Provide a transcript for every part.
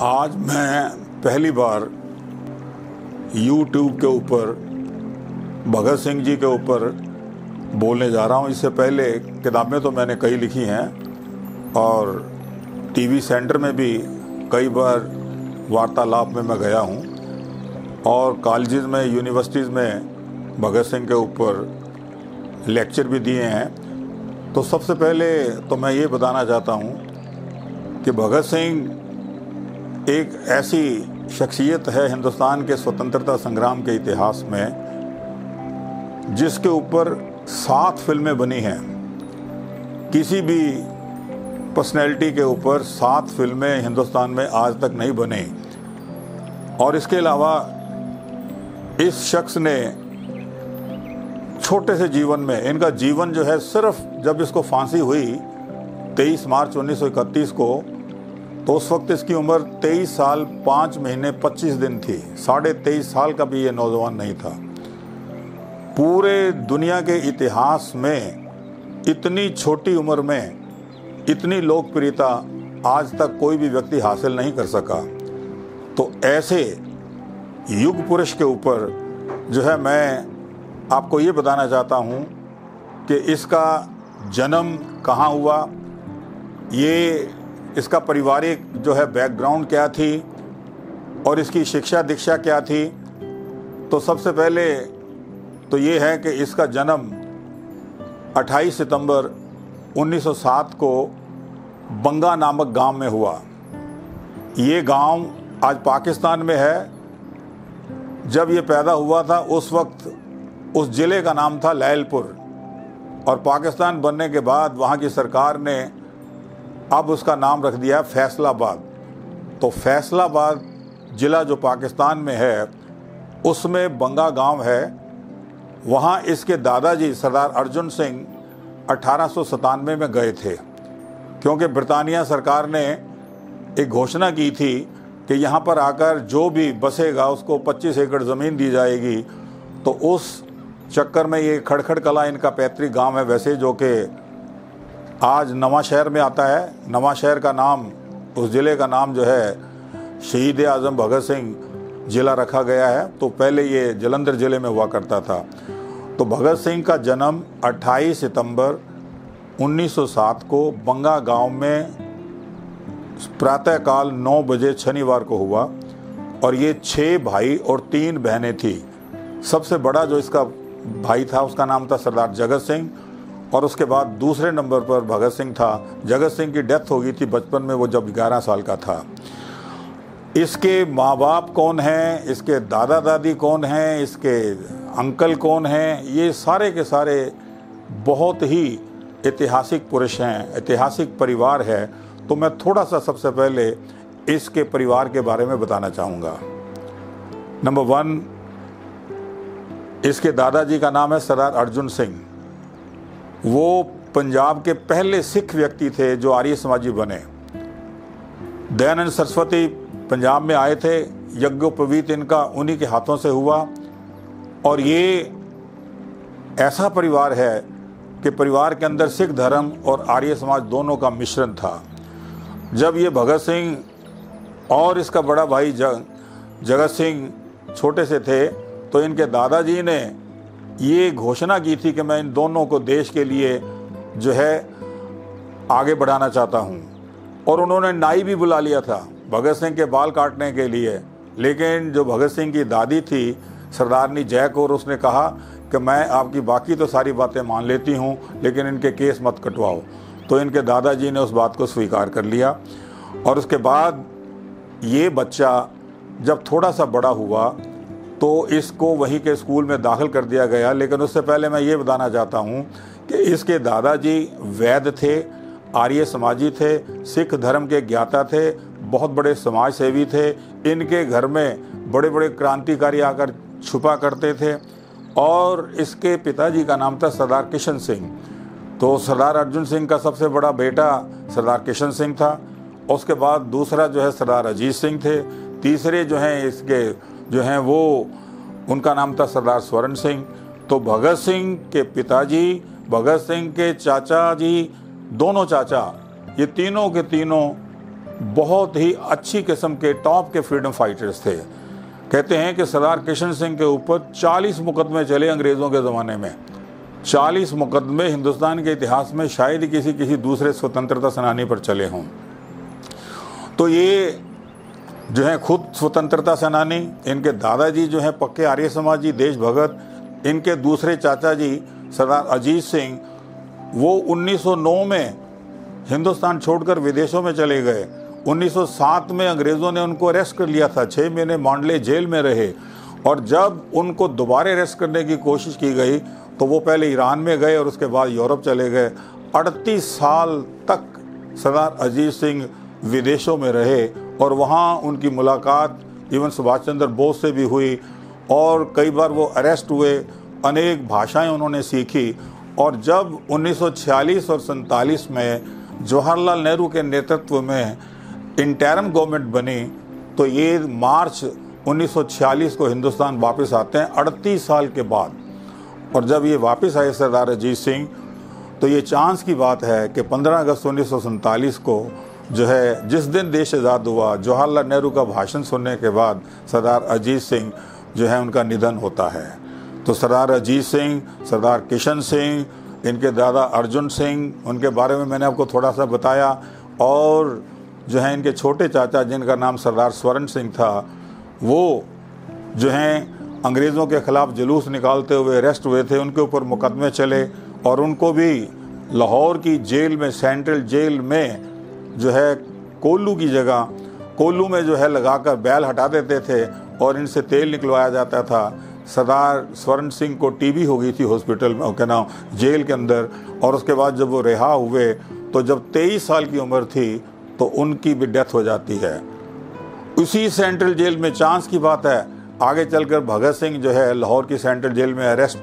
आज मैं पहली बार YouTube के ऊपर भगत सिंह जी के ऊपर बोलने जा रहा हूँ। इससे पहले किताबें तो मैंने कई लिखी हैं और टीवी सेंटर में भी कई बार वार्तालाप में मैं गया हूँ और कॉलेजेस में, यूनिवर्सिटीज़ में भगत सिंह के ऊपर लेक्चर भी दिए हैं। तो सबसे पहले तो मैं ये बताना चाहता हूँ कि भगत सिंह एक ऐसी शख्सियत है हिंदुस्तान के स्वतंत्रता संग्राम के इतिहास में जिसके ऊपर 7 फिल्में बनी हैं। किसी भी पर्सनैलिटी के ऊपर 7 फिल्में हिंदुस्तान में आज तक नहीं बनी। और इसके अलावा इस शख्स ने छोटे से जीवन में, इनका जीवन जो है, सिर्फ जब इसको फांसी हुई 23 मार्च 1931 को, तो उस वक्त इसकी उम्र 23 साल 5 महीने 25 दिन थी। 23.5 साल का भी ये नौजवान नहीं था। पूरे दुनिया के इतिहास में इतनी छोटी उम्र में इतनी लोकप्रियता आज तक कोई भी व्यक्ति हासिल नहीं कर सका। तो ऐसे युग पुरुष के ऊपर जो है मैं आपको ये बताना चाहता हूँ कि इसका जन्म कहाँ हुआ, ये इसका पारिवारिक जो है बैकग्राउंड क्या थी और इसकी शिक्षा दीक्षा क्या थी। तो सबसे पहले तो ये है कि इसका जन्म 28 सितंबर 1907 को बंगा नामक गांव में हुआ। ये गांव आज पाकिस्तान में है। जब ये पैदा हुआ था उस वक्त उस ज़िले का नाम था लैलपुर और पाकिस्तान बनने के बाद वहाँ की सरकार ने अब उसका नाम रख दिया फैसलाबाद। तो फैसलाबाद ज़िला जो पाकिस्तान में है उसमें बंगा गांव है। वहाँ इसके दादाजी सरदार अर्जुन सिंह 1897 में गए थे, क्योंकि ब्रिटानिया सरकार ने एक घोषणा की थी कि यहाँ पर आकर जो भी बसेगा उसको 25 एकड़ ज़मीन दी जाएगी। तो उस चक्कर में ये खड़खड़ कला इनका पैतृक गांव है, वैसे जो कि आज नवा शहर में आता है। नवा शहर का नाम, उस ज़िले का नाम जो है शहीद आज़म भगत सिंह ज़िला रखा गया है। तो पहले ये जालंधर ज़िले में हुआ करता था। तो भगत सिंह का जन्म 28 सितंबर 1907 को बंगा गांव में प्रातःकाल 9 बजे शनिवार को हुआ और ये 6 भाई और 3 बहनें थी। सबसे बड़ा जो इसका भाई था उसका नाम था सरदार जगत सिंह और उसके बाद दूसरे नंबर पर भगत सिंह था। जगत सिंह की डेथ हो गई थी बचपन में, वो जब 11 साल का था। इसके माँ बाप कौन हैं, इसके दादा दादी कौन हैं, इसके अंकल कौन हैं, ये सारे के सारे बहुत ही ऐतिहासिक पुरुष हैं, ऐतिहासिक परिवार है। तो मैं थोड़ा सा सबसे पहले इसके परिवार के बारे में बताना चाहूँगा। नंबर 1, इसके दादाजी का नाम है सरदार अर्जुन सिंह। वो पंजाब के पहले सिख व्यक्ति थे जो आर्य समाजी बने। दयानंद सरस्वती पंजाब में आए थे, यज्ञोपवीत इनका उन्हीं के हाथों से हुआ। और ये ऐसा परिवार है कि परिवार के अंदर सिख धर्म और आर्य समाज दोनों का मिश्रण था। जब ये भगत सिंह और इसका बड़ा भाई जगत सिंह छोटे से थे तो इनके दादाजी ने ये घोषणा की थी कि मैं इन दोनों को देश के लिए जो है आगे बढ़ाना चाहता हूँ। और उन्होंने नाई भी बुला लिया था भगत सिंह के बाल काटने के लिए। लेकिन जो भगत सिंह की दादी थी सरदारनी जय कौर, उसने कहा कि मैं आपकी बाकी तो सारी बातें मान लेती हूँ लेकिन इनके केस मत कटवाओ। तो इनके दादाजी ने उस बात को स्वीकार कर लिया। और उसके बाद ये बच्चा जब थोड़ा सा बड़ा हुआ तो इसको वहीं के स्कूल में दाखिल कर दिया गया। लेकिन उससे पहले मैं ये बताना चाहता हूँ कि इसके दादाजी वैद्य थे, आर्य समाजी थे, सिख धर्म के ज्ञाता थे, बहुत बड़े समाज सेवी थे। इनके घर में बड़े बड़े क्रांतिकारी आकर छुपा करते थे। और इसके पिताजी का नाम था सरदार किशन सिंह। तो सरदार अर्जुन सिंह का सबसे बड़ा बेटा सरदार किशन सिंह था। उसके बाद दूसरा जो है सरदार अजीत सिंह थे। तीसरे जो हैं इसके जो हैं वो, उनका नाम था सरदार स्वर्ण सिंह। तो भगत सिंह के पिताजी, भगत सिंह के चाचा जी, दोनों चाचा, ये तीनों के तीनों बहुत ही अच्छी किस्म के टॉप के फ्रीडम फाइटर्स थे। कहते हैं कि सरदार किशन सिंह के ऊपर 40 मुकदमे चले अंग्रेज़ों के ज़माने में। 40 मुकदमे हिंदुस्तान के इतिहास में शायद ही किसी दूसरे स्वतंत्रता सेनानी पर चले हों। तो ये जो है खुद स्वतंत्रता सेनानी, इनके दादाजी जो हैं पक्के आर्य समाजी देशभगत, इनके दूसरे चाचा जी सरदार अजीत सिंह वो 1909 में हिंदुस्तान छोड़कर विदेशों में चले गए। 1907 में अंग्रेज़ों ने उनको अरेस्ट कर लिया था, 6 महीने मांडले जेल में रहे, और जब उनको दोबारा अरेस्ट करने की कोशिश की गई तो वो पहले ईरान में गए और उसके बाद यूरोप चले गए। 38 साल तक सरदार अजीत सिंह विदेशों में रहे और वहाँ उनकी मुलाकात इवन सुभाष चंद्र बोस से भी हुई और कई बार वो अरेस्ट हुए, अनेक भाषाएं उन्होंने सीखी। और जब 1946 और 47 में जवाहरलाल नेहरू के नेतृत्व में इंटरिम गवर्नमेंट बनी तो ये मार्च 1946 को हिंदुस्तान वापस आते हैं 38 साल के बाद। और जब ये वापस आए सरदार अजीत सिंह तो ये चांस की बात है कि 15 अगस्त 1947 को जो है जिस दिन देश आज़ाद हुआ, जवाहरलाल नेहरू का भाषण सुनने के बाद सरदार अजीत सिंह जो है उनका निधन होता है। तो सरदार अजीत सिंह, सरदार किशन सिंह, इनके दादा अर्जुन सिंह, उनके बारे में मैंने आपको थोड़ा सा बताया, और जो है इनके छोटे चाचा जिनका नाम सरदार स्वर्ण सिंह था, वो जो हैं अंग्रेज़ों के ख़िलाफ़ जुलूस निकालते हुए अरेस्ट हुए थे, उनके ऊपर मुकदमे चले और उनको भी लाहौर की जेल में, सेंट्रल जेल में जो है कोल्लू की जगह, कोल्लू में जो है लगाकर बैल हटा देते थे और इनसे तेल निकलवाया जाता था। सरदार स्वर्ण सिंह को टीबी हो गई थी हॉस्पिटल में, क्या नाम, जेल के अंदर, और उसके बाद जब वो रिहा हुए तो जब 23 साल की उम्र थी तो उनकी भी डेथ हो जाती है उसी सेंट्रल जेल में। चांस की बात है आगे चलकर भगत सिंह जो है लाहौर की सेंट्रल जेल में अरेस्ट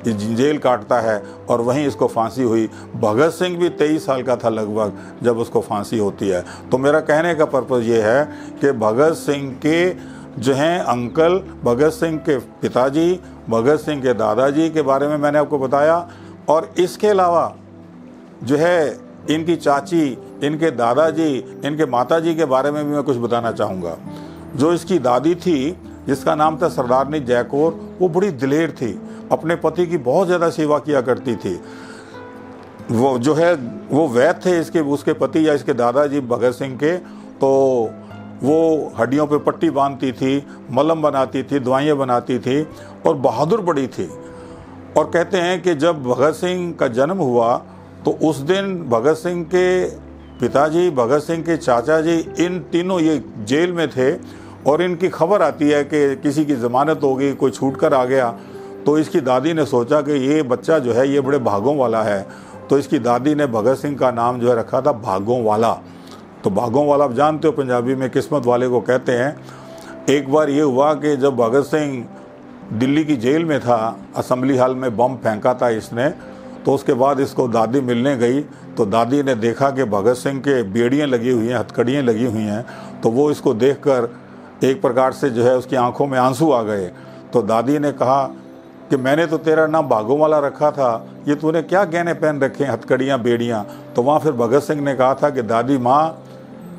जेल काटता है और वहीं इसको फांसी हुई। भगत सिंह भी 23 साल का था लगभग जब उसको फांसी होती है। तो मेरा कहने का पर्पज़ ये है कि भगत सिंह के जो हैं अंकल, भगत सिंह के पिताजी, भगत सिंह के दादाजी के बारे में मैंने आपको बताया, और इसके अलावा जो है इनकी चाची, इनके दादाजी, इनके माताजी के बारे में भी मैं कुछ बताना चाहूँगा। जो इसकी दादी थी जिसका नाम था सरदारनी जयकौर, वो बड़ी दिलेर थी, अपने पति की बहुत ज़्यादा सेवा किया करती थी। वो जो है वो वैद्य थे इसके, उसके पति या इसके दादाजी भगत सिंह के, तो वो हड्डियों पे पट्टी बांधती थी, मलहम बनाती थी, दवाइयाँ बनाती थी और बहादुर बड़ी थी। और कहते हैं कि जब भगत सिंह का जन्म हुआ तो उस दिन भगत सिंह के पिताजी, भगत सिंह के चाचा जी, इन तीनों ये जेल में थे और इनकी खबर आती है कि किसी की ज़मानत हो गई, कोई छूट कर आ गया। तो इसकी दादी ने सोचा कि ये बच्चा जो है ये बड़े भागों वाला है, तो इसकी दादी ने भगत सिंह का नाम जो है रखा था भागों वाला। तो भागों वाला आप जानते हो पंजाबी में किस्मत वाले को कहते हैं। एक बार ये हुआ कि जब भगत सिंह दिल्ली की जेल में था, असेंबली हॉल में बम फेंका था इसने, तो उसके बाद इसको दादी मिलने गई तो दादी ने देखा कि भगत सिंह के बेड़ियाँ लगी हुई हैं, हथकड़ियाँ लगी हुई हैं, तो वो इसको देखकर एक प्रकार से जो है उसकी आंखों में आंसू आ गए। तो दादी ने कहा कि मैंने तो तेरा नाम भागों वाला रखा था, ये तूने क्या गहने पहन रखे हैं, हथकड़ियाँ, बेड़ियाँ। तो वहाँ फिर भगत सिंह ने कहा था कि दादी माँ,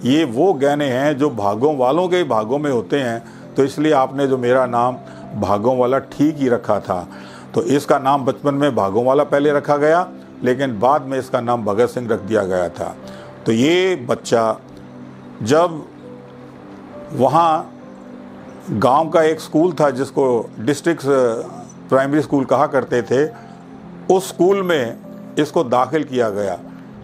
ये वो गहने हैं जो भागों वालों के भागों में होते हैं, तो इसलिए आपने जो मेरा नाम भागों वाला ठीक ही रखा था। तो इसका नाम बचपन में भागों वाला पहले रखा गया, लेकिन बाद में इसका नाम भगत सिंह रख दिया गया था। तो ये बच्चा जब वहाँ गांव का एक स्कूल था जिसको डिस्ट्रिक्ट प्राइमरी स्कूल कहा करते थे, उस स्कूल में इसको दाखिल किया गया,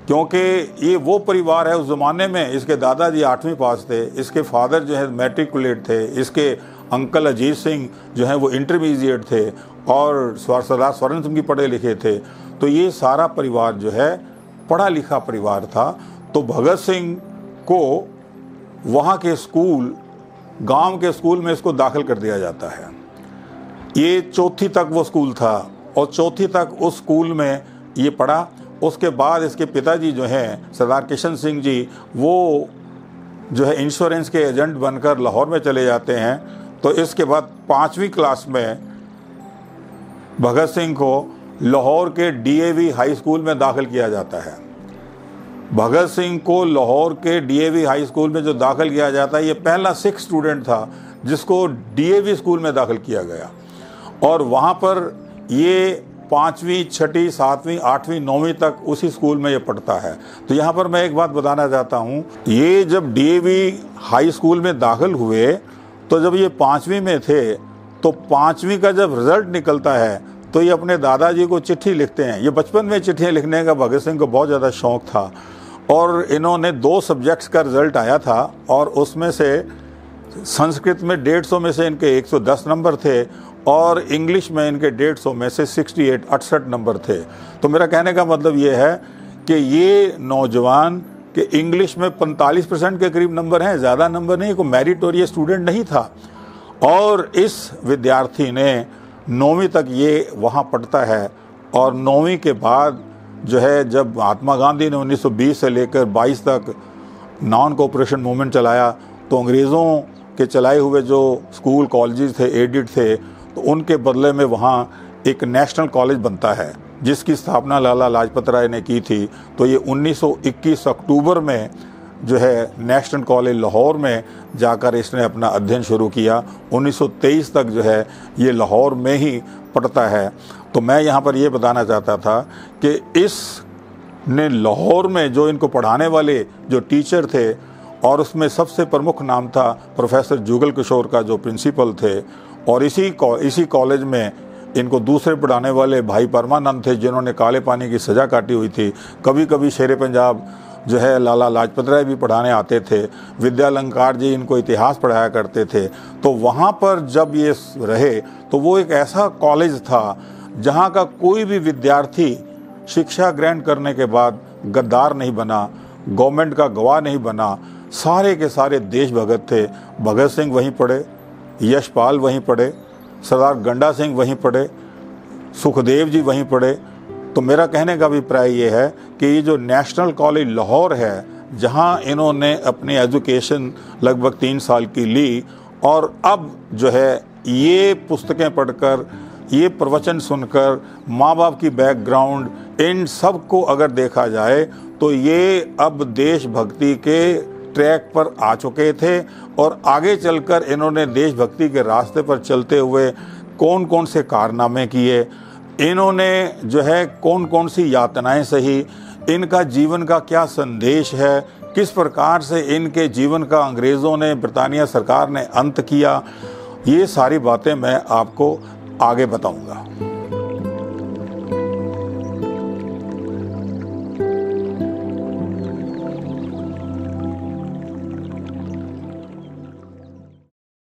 क्योंकि ये वो परिवार है। उस ज़माने में इसके दादाजी 8वीं पास थे, इसके फादर जो है मैट्रिकुलेट थे, इसके अंकल अजीत सिंह जो हैं वो इंटरमीडिएट थे और सरदार स्वर्ण सिंह भी पढ़े लिखे थे। तो ये सारा परिवार जो है पढ़ा लिखा परिवार था। तो भगत सिंह को वहाँ के स्कूल, गांव के स्कूल में इसको दाखिल कर दिया जाता है। ये 4वीं तक वो स्कूल था और 4वीं तक उस स्कूल में ये पढ़ा। उसके बाद इसके पिताजी जो हैं सरदार किशन सिंह जी, वो जो है इंश्योरेंस के एजेंट बनकर लाहौर में चले जाते हैं। तो इसके बाद 5वीं क्लास में भगत सिंह को लाहौर के DAV हाई स्कूल में दाखिल किया जाता है। भगत सिंह को लाहौर के डीएवी हाई स्कूल में जो दाखिल किया जाता है, ये पहला सिख स्टूडेंट था जिसको डीएवी स्कूल में दाखिल किया गया। और वहाँ पर ये 5वीं, 6ठी, 7वीं, 8वीं, 9वीं तक उसी स्कूल में ये पढ़ता है। तो यहाँ पर मैं एक बात बताना चाहता हूँ, ये जब डीएवी हाई स्कूल में दाखिल हुए तो जब ये 5वीं में थे तो 5वीं का जब रिजल्ट निकलता है तो ये अपने दादाजी को चिट्ठी लिखते हैं। ये बचपन में चिट्ठियाँ लिखने का भगत सिंह को बहुत ज़्यादा शौक़ था और इन्होंने 2 सब्जेक्ट्स का रिजल्ट आया था और उसमें से संस्कृत में 150 में से इनके 110 नंबर थे और इंग्लिश में इनके 150 में से 68 नंबर थे। तो मेरा कहने का मतलब ये है कि ये नौजवान के इंग्लिश में 45% के करीब नंबर हैं, ज़्यादा नंबर नहीं, कोई मेरिटोरियस स्टूडेंट नहीं था। और इस विद्यार्थी ने 9वीं तक ये वहाँ पढ़ता है और 9वीं के बाद जो है जब महात्मा गांधी ने 1920 से लेकर 22 तक नॉन कोऑपरेशन मूवमेंट चलाया तो अंग्रेज़ों के चलाए हुए जो स्कूल कॉलेजेस थे, एडिड थे, तो उनके बदले में वहाँ एक नेशनल कॉलेज बनता है जिसकी स्थापना लाला लाजपत राय ने की थी। तो ये 1921 अक्टूबर में जो है नेशनल कॉलेज लाहौर में जाकर इसने अपना अध्ययन शुरू किया। 1923 तक जो है ये लाहौर में ही पढ़ता है। तो मैं यहाँ पर ये बताना चाहता था कि इसने लाहौर में जो इनको पढ़ाने वाले जो टीचर थे और उसमें सबसे प्रमुख नाम था प्रोफेसर जुगल किशोर का जो प्रिंसिपल थे, और इसी कॉलेज में इनको दूसरे पढ़ाने वाले भाई परमानंद थे जिन्होंने काले पानी की सज़ा काटी हुई थी। कभी कभी शेरे पंजाब जो है लाला लाजपत राय भी पढ़ाने आते थे। विद्यालंकार जी इनको इतिहास पढ़ाया करते थे। तो वहाँ पर जब ये रहे तो वो एक ऐसा कॉलेज था जहाँ का कोई भी विद्यार्थी शिक्षा ग्रहण करने के बाद गद्दार नहीं बना, गवर्नमेंट का गवाह नहीं बना। सारे के सारे देशभगत थे। भगत सिंह वहीं पढ़े, यशपाल वहीं पढ़े, सरदार गंडा सिंह वहीं पढ़े, सुखदेव जी वहीं पढ़े। तो मेरा कहने का अभिप्राय ये है कि ये जो नेशनल कॉलेज लाहौर है जहाँ इन्होंने अपनी एजुकेशन लगभग 3 साल की ली और अब जो है ये पुस्तकें पढ़कर, ये प्रवचन सुनकर, माँ बाप की बैकग्राउंड, इन सब को अगर देखा जाए तो ये अब देशभक्ति के ट्रैक पर आ चुके थे और आगे चलकर इन्होंने देशभक्ति के रास्ते पर चलते हुए कौन कौन से कारनामे किए, इन्होंने जो है कौन कौन सी यातनाएं सही, इनका जीवन का क्या संदेश है, किस प्रकार से इनके जीवन का अंग्रेज़ों ने, ब्रिटानिया सरकार ने अंत किया, ये सारी बातें मैं आपको आगे बताऊंगा।